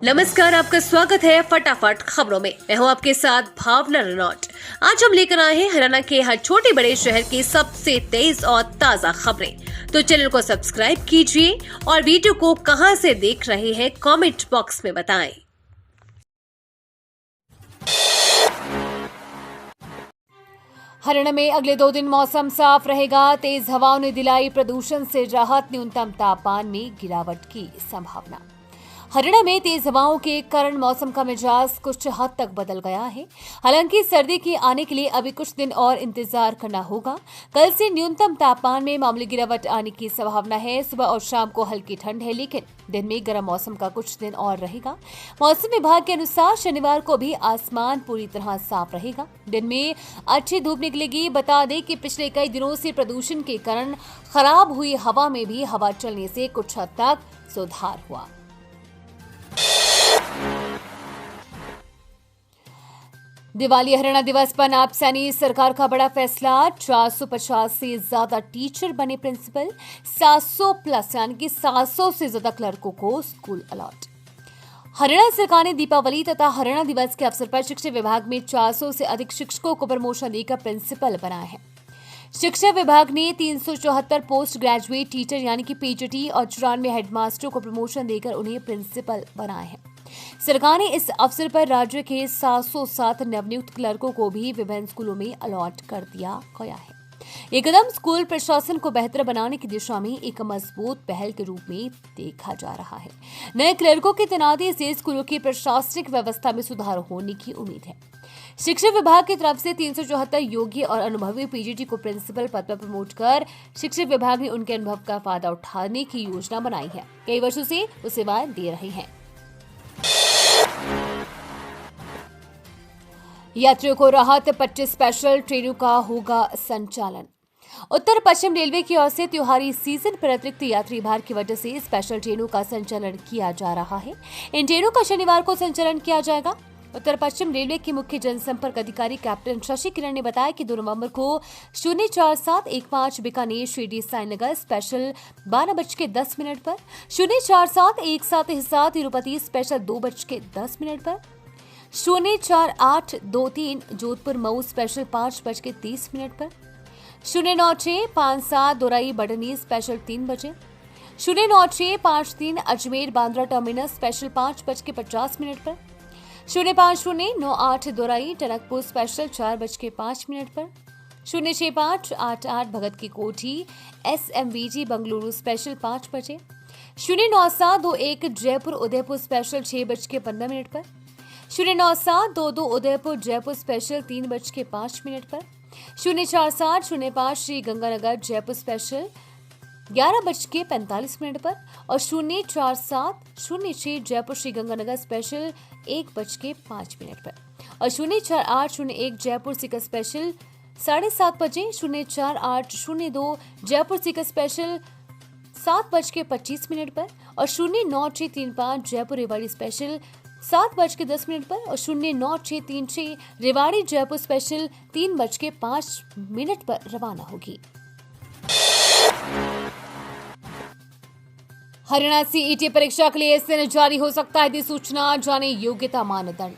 नमस्कार, आपका स्वागत है फटाफट खबरों में। मैं हूं आपके साथ भावना रनौट। आज हम लेकर आए हैं हरियाणा के हर छोटे बड़े शहर की सबसे तेज और ताजा खबरें। तो चैनल को सब्सक्राइब कीजिए और वीडियो को कहां से देख रहे हैं कमेंट बॉक्स में बताएं। हरियाणा में अगले 2 दिन मौसम साफ रहेगा। तेज हवाओं ने दिलाई प्रदूषण से राहत, न्यूनतम तापमान में गिरावट की संभावना। हरियाणा में तेज हवाओं के कारण मौसम का मिजाज कुछ हद तक बदल गया है। हालांकि सर्दी के आने के लिए अभी कुछ दिन और इंतजार करना होगा। कल से न्यूनतम तापमान में मामूली गिरावट आने की संभावना है। सुबह और शाम को हल्की ठंड है, लेकिन दिन में गर्म मौसम का कुछ दिन और रहेगा। मौसम विभाग के अनुसार शनिवार को भी आसमान पूरी तरह साफ रहेगा। दिन में अच्छी धूप निकलेगी। बता दें कि पिछले कई दिनों से प्रदूषण के कारण खराब हुई हवा में भी हवा चलने से कुछ हद तक सुधार हुआ। दिवाली हरियाणा दिवस पर नायब सैनी सरकार का बड़ा फैसला। 450 से ज्यादा टीचर बने प्रिंसिपल, 700 प्लस यानी कि 700 से ज्यादा क्लर्कों को स्कूल अलॉट। हरियाणा सरकार ने दीपावली तथा हरियाणा दिवस के अवसर पर शिक्षा विभाग में 400 से अधिक शिक्षकों को प्रमोशन देकर प्रिंसिपल बनाया है। शिक्षा विभाग ने 374 पोस्ट ग्रेजुएट टीचर यानी कि पीजीटी और 94 हेडमास्टरों को प्रमोशन देकर उन्हें प्रिंसिपल बनाया है। सरकार ने इस अवसर पर राज्य के 707 नवनियुक्त क्लर्कों को भी विभिन्न स्कूलों में अलॉट कर दिया गया है। ये कदम स्कूल प्रशासन को बेहतर बनाने की दिशा में एक मजबूत पहल के रूप में देखा जा रहा है। नए क्लर्कों की तैनाती से स्कूलों की प्रशासनिक व्यवस्था में सुधार होने की उम्मीद है। शिक्षा विभाग की तरफ से 374 योग्य और अनुभवी पीजीटी को प्रिंसिपल पद पर प्रमोट कर शिक्षा विभाग ने उनके अनुभव का फायदा उठाने की योजना बनाई है। कई वर्षों से वो सेवाएं दे रहे हैं। यात्रियों को राहत, 25 स्पेशल ट्रेनों का होगा संचालन। उत्तर पश्चिम रेलवे की ओर से त्योहारी सीजन पर अतिरिक्त यात्री भार की वजह से स्पेशल ट्रेनों का संचालन किया जा रहा है। इन ट्रेनों का शनिवार को संचालन किया जाएगा। उत्तर पश्चिम रेलवे के मुख्य जनसंपर्क अधिकारी कैप्टन शशि किरण ने बताया कि 2 नवंबर को 04715 बीकानेर शिरडी साईनगर स्पेशल 12:10 पर, 04717 हिसार तिरुपति स्पेशल 2:10 पर, 04823 जोधपुर मऊ स्पेशल 5:30 पर, 09657 दोराई बडनी स्पेशल 3 बजे, 09653 अजमेर बांद्रा टर्मिनस स्पेशल 5:50 पर, 05098 दोराई टनकपुर स्पेशल 4:05 पर, 06588 भगत की कोठी SMVG बंगलुरु स्पेशल 5 बजे, 09721 जयपुर उदयपुर स्पेशल 6:15 पर, 09722 उदयपुर जयपुर स्पेशल 3:05 पर, 04705 श्री गंगानगर जयपुर स्पेशल 11:45 पर और 04706 जयपुर श्री गंगानगर स्पेशल 1:05 पर और 04801 जयपुर सीकर स्पेशल 7:30 बजे, 04802 जयपुर सीकर स्पेशल 7:25 पर और 09635 जयपुर रेवाड़ी स्पेशल 7:10 पर और 09636 रेवाड़ी जयपुर स्पेशल 3:05 पर रवाना होगी। हरियाणा सीईटी परीक्षा के लिए इस दिन जारी हो सकता है अधिसूचना, जाने योग्यता मानदंड।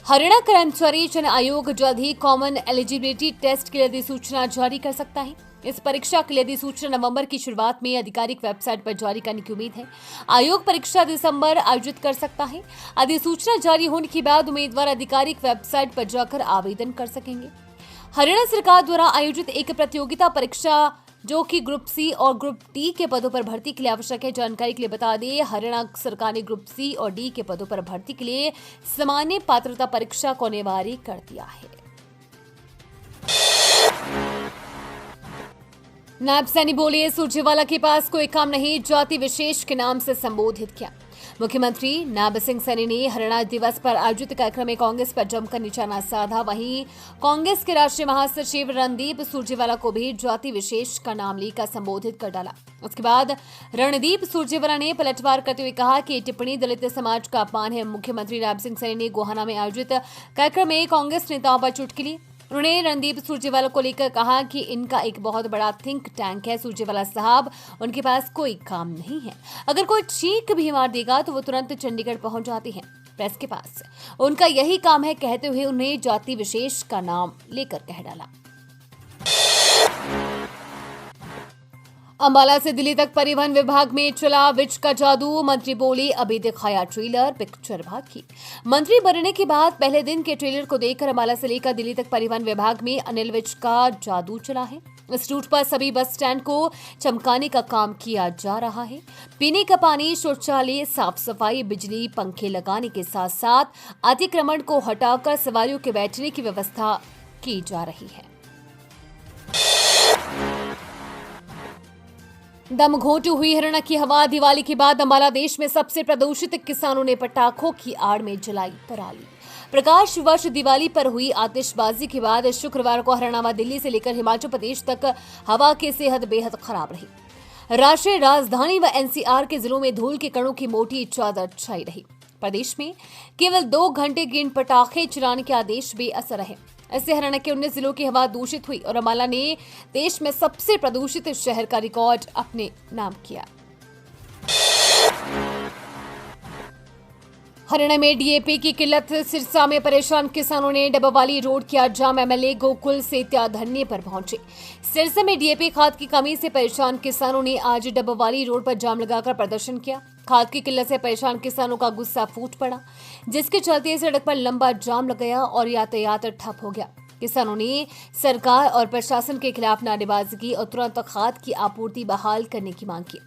हरियाणा कर्मचारी चयन आयोग जल्द ही कॉमन एलिजिबिलिटी टेस्ट के लिए अधिसूचना जारी कर सकता है। इस परीक्षा के लिए अधिसूचना नवंबर की शुरुआत में आधिकारिक वेबसाइट पर जारी करने की उम्मीद है। आयोग परीक्षा दिसंबर आयोजित कर सकता है। अधिसूचना जारी होने के बाद उम्मीदवार आधिकारिक वेबसाइट पर जाकर आवेदन कर सकेंगे। हरियाणा सरकार द्वारा आयोजित एक प्रतियोगिता परीक्षा जो कि ग्रुप सी और ग्रुप डी के पदों पर भर्ती के लिए आवश्यक है। जानकारी के लिए बता दें, हरियाणा सरकार ने ग्रुप सी और डी के पदों पर भर्ती के लिए सामान्य पात्रता परीक्षा को अनिवार्य कर दिया है। नायब सैनी बोले, सुरजेवाला के पास कोई काम नहीं, जाति विशेष के नाम से संबोधित किया। मुख्यमंत्री नायब सिंह सैनी ने हरियाणा दिवस पर आयोजित कार्यक्रम में कांग्रेस पर जमकर निशाना साधा। वहीं कांग्रेस के राष्ट्रीय महासचिव रणदीप सुरजेवाला को भी जाति विशेष का नाम लेकर संबोधित कर डाला। उसके बाद रणदीप सुरजेवाला ने पलटवार करते हुए कहा कि टिप्पणी दलित समाज का अपमान है। मुख्यमंत्री नायब सिंह सैनी ने गोहाना में आयोजित कार्यक्रम में कांग्रेस नेताओं पर चुटकी ली। उन्होंने रणदीप सुरजेवाला को लेकर कहा कि इनका एक बहुत बड़ा थिंक टैंक है। सुरजेवाला साहब, उनके पास कोई काम नहीं है। अगर कोई चीख भी मार देगा तो वो तुरंत चंडीगढ़ पहुंच जाते हैं प्रेस के पास। उनका यही काम है कहते हुए उन्हें जाति विशेष का नाम लेकर कह डाला। अंबाला से दिल्ली तक परिवहन विभाग में चला विच का जादू। मंत्री बोले, अभी दिखाया ट्रेलर, पिक्चर बाकी। मंत्री बनने के बाद पहले दिन के ट्रेलर को देखकर अंबाला से लेकर दिल्ली तक परिवहन विभाग में अनिल विज का जादू चला है। इस रूट पर सभी बस स्टैंड को चमकाने का काम किया जा रहा है। पीने का पानी, शौचालय, साफ सफाई, बिजली, पंखे लगाने के साथ साथ अतिक्रमण को हटाकर सवारियों के बैठने की व्यवस्था की जा रही है। दम घोंटू हुई हरियाणा की हवा। दिवाली के बाद अंबाला देश में सबसे प्रदूषित। किसानों ने पटाखों की आड़ में जलाई पराली। प्रकाश वर्ष दिवाली पर हुई आतिशबाजी के बाद शुक्रवार को हरियाणा व दिल्ली से लेकर हिमाचल प्रदेश तक हवा की सेहत बेहद खराब रही। राष्ट्रीय राजधानी व एनसीआर के जिलों में धूल के कणों की मोटी चादर छाई रही। प्रदेश में केवल 2 घंटे गिन पटाखे चलाने के आदेश बेअसर रहे। इससे हरियाणा के 19 जिलों की हवा दूषित हुई और अंबाला ने देश में सबसे प्रदूषित शहर का रिकॉर्ड अपने नाम किया। हरियाणा में डीएपी की किल्लत। सिरसा में परेशान किसानों ने डब्बावाली रोड किया जाम। एमएलए गोकुल सेतिया धरने पर पहुंचे। सिरसा में डीएपी खाद की कमी से परेशान किसानों ने आज डब्बावाली रोड पर जाम लगाकर प्रदर्शन किया। खाद की किल्लत से परेशान किसानों का गुस्सा फूट पड़ा, जिसके चलते सड़क पर लंबा जाम लग गया और यातायात ठप हो गया। किसानों ने सरकार और प्रशासन के खिलाफ नारेबाजी की और तुरंत खाद की आपूर्ति बहाल करने की मांग की।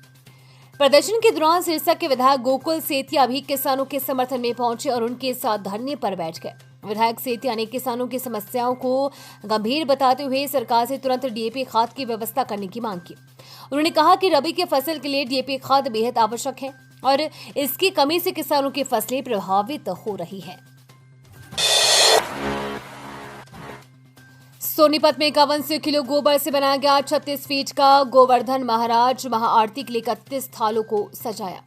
प्रदर्शन के दौरान सिरसा के विधायक गोकुल सेतिया भी किसानों के समर्थन में पहुंचे और उनके साथ धरने पर बैठ गए। विधायक सेतिया ने किसानों की समस्याओं को गंभीर बताते हुए सरकार से तुरंत डीएपी खाद की व्यवस्था करने की मांग की। उन्होंने कहा कि रबी की फसल के लिए डीएपी खाद बेहद आवश्यक है और इसकी कमी से किसानों की फसलें प्रभावित हो रही है। सोनीपत में 51 किलो गोबर से बनाया गया 36 फीट का गोवर्धन महाराज महाआरती के लिए 31 थालों को सजाया।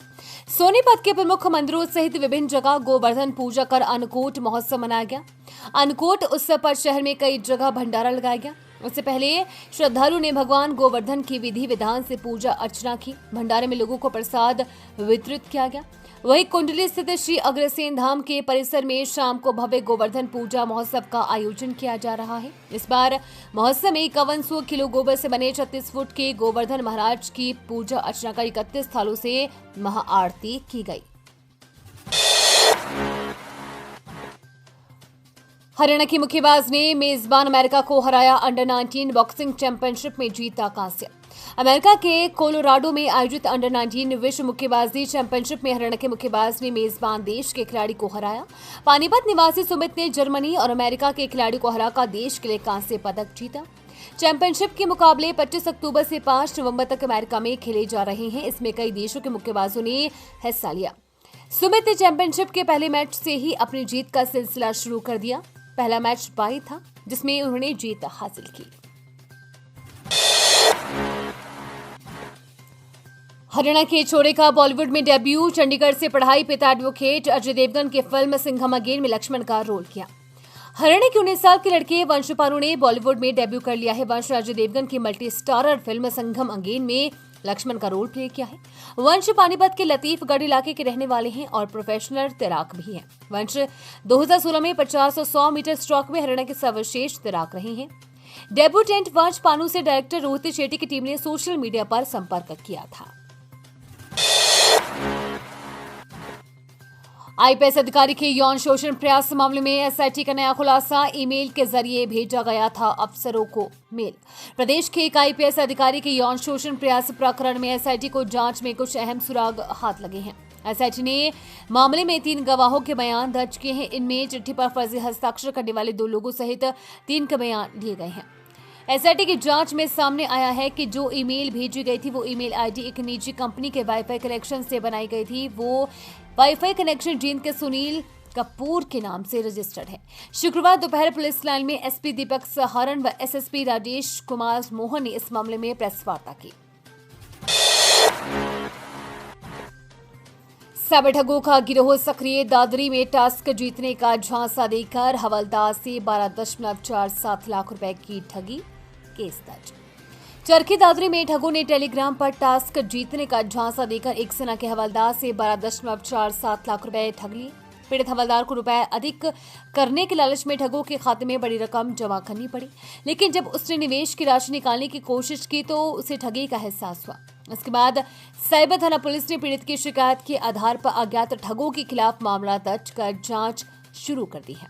सोनीपत के प्रमुख मंदिरों सहित विभिन्न जगह गोवर्धन पूजा कर अन्नकूट महोत्सव मनाया गया। अन्नकूट उत्सव पर शहर में कई जगह भंडारा लगाया गया। उससे पहले श्रद्धालु ने भगवान गोवर्धन की विधि विधान से पूजा अर्चना की। भंडारे में लोगों को प्रसाद वितरित किया गया। वहीं कुंडली स्थित श्री अग्रसेन धाम के परिसर में शाम को भव्य गोवर्धन पूजा महोत्सव का आयोजन किया जा रहा है। इस बार महोत्सव में 51 किलो गोबर से बने 36 फुट के गोवर्धन महाराज की पूजा अर्चना कर 31 थालों से महाआरती की गई। हरियाणा की मुक्केबाज ने मेजबान अमेरिका को हराया। अंडर 19 बॉक्सिंग चैंपियनशिप में जीता कांस्य। अमेरिका के कोलोराडो में आयोजित अंडर 19 विश्व मुक्केबाजी चैंपियनशिप में हरियाणा के मुक्केबाज ने मेजबान देश के खिलाड़ी को हराया। पानीपत निवासी सुमित ने जर्मनी और अमेरिका के खिलाड़ी को हराकर देश के लिए कांस्य पदक जीता। चैंपियनशिप के मुकाबले 25 अक्टूबर से 5 नवंबर तक अमेरिका में खेले जा रहे हैं। इसमें कई देशों के मुक्केबाजों ने हिस्सा लिया। सुमित ने चैंपियनशिप के पहले मैच से ही अपनी जीत का सिलसिला शुरू कर दिया। पहला मैच बाई था जिसमें उन्होंने जीत हासिल की। हरियाणा के छोरे का बॉलीवुड में डेब्यू। चंडीगढ़ से पढ़ाई, पिता एडवोकेट। अजय देवगन की फिल्म सिंघम अगेन में लक्ष्मण का रोल किया। हरियाणा के 19 साल के लड़के वंश पारू ने बॉलीवुड में डेब्यू कर लिया है। वंश अजय देवगन की multi starrer film Singham again में लक्ष्मण का रोल प्ले किया है। वंश पानीपत के लतीफगढ़ इलाके के रहने वाले हैं और प्रोफेशनल तैराक भी हैं। वंश 2016 में 50 और 100 मीटर स्ट्रोक में हरियाणा के सर्वश्रेष्ठ तैराक रहे हैं। डेब्यूटेंट वंश पानू से डायरेक्टर रोहित शेट्टी की टीम ने सोशल मीडिया पर संपर्क किया था। आईपीएस अधिकारी के यौन शोषण प्रयास मामले में एसआईटी का नया खुलासा। ईमेल के जरिए भेजा गया था अफसरों को मेल। प्रदेश के एक आईपीएस अधिकारी के यौन शोषण प्रयास प्रकरण में एसआईटी को जांच में कुछ अहम सुराग हाथ लगे हैं। एसआईटी ने मामले में 3 गवाहों के बयान दर्ज किए हैं। इनमें चिट्ठी पर फर्जी हस्ताक्षर करने वाले 2 लोगों सहित 3 के बयान लिए गए हैं। एसआईटी की जांच में सामने आया है कि जो ईमेल भेजी गई थी वो ईमेल आईडी एक निजी कंपनी के वाईफाई कनेक्शन से बनाई गई थी। वो वाईफाई कनेक्शन जींद के सुनील कपूर के नाम से रजिस्टर्ड है। शुक्रवार दोपहर पुलिस लाइन में एसपी दीपक सहारण व एसएसपी राजेश कुमार मोहन ने इस मामले में प्रेस वार्ता की। साइबर ठगों का गिरोह सक्रिय। दादरी में टास्क जीतने का झांसा देकर हवलदार से 12.47 लाख रुपए की ठगी, केस दर्ज। चरखी दादरी में ठगों ने टेलीग्राम पर टास्क जीतने का झांसा देकर एक सेना के हवलदार से 12.47 लाख रुपए ठग लिए। पीड़ित हवलदार को रुपए अधिक करने के लालच में ठगों के खाते में बड़ी रकम जमा करनी पड़ी, लेकिन जब उसने निवेश की राशि निकालने की कोशिश की तो उसे ठगी का एहसास हुआ। इसके बाद साइबर थाना पुलिस ने पीड़ित की शिकायत के आधार पर अज्ञात ठगों के खिलाफ मामला दर्ज कर जांच शुरू कर दी है।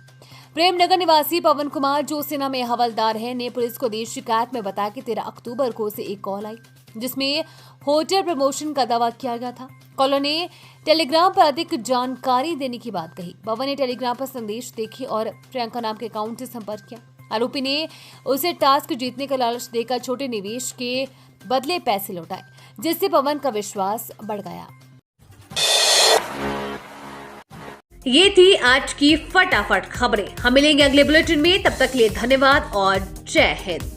प्रेमनगर निवासी पवन कुमार, जो सेना में हवलदार है, ने पुलिस को दी शिकायत में बताया कि 13 अक्टूबर को उसे एक कॉल आई जिसमें होटल प्रमोशन का दावा किया गया था। कॉलर ने टेलीग्राम पर अधिक जानकारी देने की बात कही। पवन ने टेलीग्राम पर संदेश देखे और प्रियंका नाम के अकाउंट से संपर्क किया। आरोपी ने उसे टास्क जीतने का लालच देकर छोटे निवेश के बदले पैसे लौटाए, जिससे पवन का विश्वास बढ़ गया। ये थी आज की फटाफट खबरें। हम मिलेंगे अगले बुलेटिन में, तब तक के लिए धन्यवाद और जय हिंद।